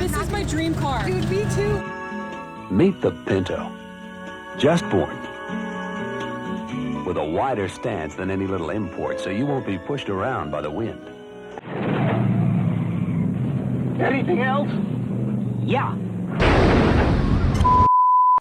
This is my dream car. Dude, me too. Meet the Pinto. Just born. With a wider stance than any little import, so you won't be pushed around by the wind. Anything else? Yeah.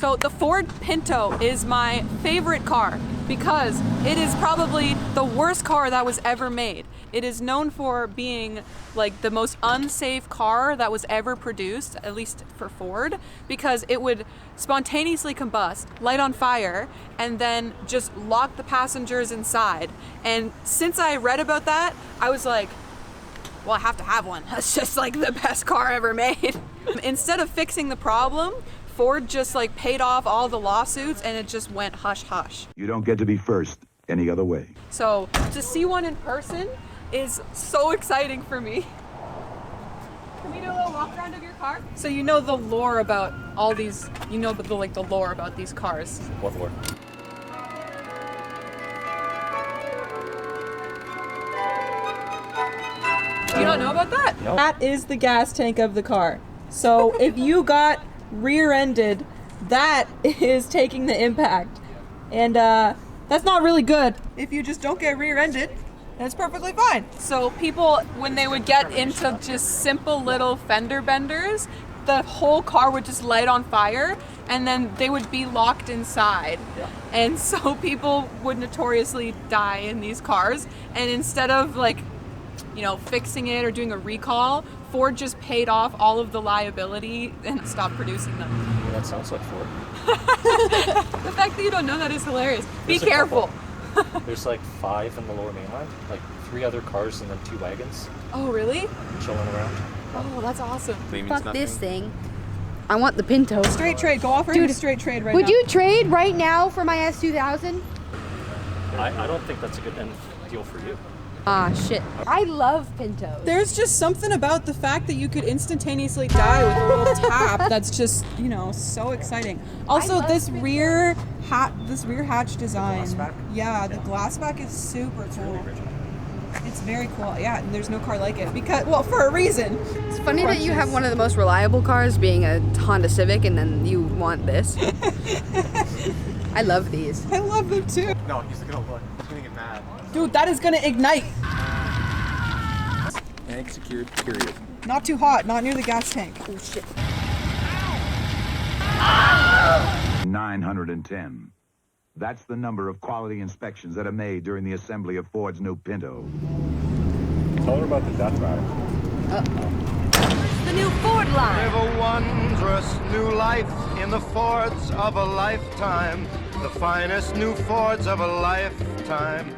So the Ford Pinto is my favorite car because it is probably the worst car that was ever made. It is known for being like the most unsafe car that was ever produced, at least for Ford, because it would spontaneously combust, light on fire, and then just lock the passengers inside. And since I read about that, I was like, well, I have to have one. That's just like the best car ever made. Instead of fixing the problem, Ford just like paid off all the lawsuits and it just went hush hush. You don't get to be first any other way. So to see one in person is so exciting for me. Can we do a little walk around of your car? So you know the lore about all these, you know the lore about these cars. What lore? You don't know about that? No. That is the gas tank of the car. So if you got rear-ended, that is taking the impact. And that's not really good. If you just don't get rear-ended, that's perfectly fine. So people, when they would get into just simple little fender benders, the whole car would just light on fire and then they would be locked inside. Yeah. And so people would notoriously die in these cars. And instead of like, you know, fixing it or doing a recall, Ford just paid off all of the liability and stopped producing them. Yeah, that sounds like Ford. The fact that you don't know that is hilarious. Be careful. There's like 5 in the lower mainland, like 3 other cars and then 2 wagons Oh, really? chilling around. Oh, that's awesome. Fuck this thing. I want the Pinto. Straight trade. Go offer him a straight trade right now. Would you trade right now for my S2000? I don't think that's a good end deal for you. Ah, shit. I love Pintos. There's just something about the fact that you could instantaneously die with a little tap that's just, you know, so exciting. Also, this rear hatch design. Glassback? Yeah, the glassback is super cool. It's very cool. Yeah, and there's no car like it because, well, for a reason. It's funny that you have one of the most reliable cars being a Honda Civic and then you want this. I love these. I love them too. No, he's gonna look. He's gonna get mad. Dude, that is gonna ignite. Tank secured, period. Not too hot, not near the gas tank. Oh shit. 910. That's the number of quality inspections that are made during the assembly of Ford's new Pinto. Tell her about the death rattle. The new Ford line. Live a wondrous new life in the Fords of a lifetime. The finest new Fords of a lifetime.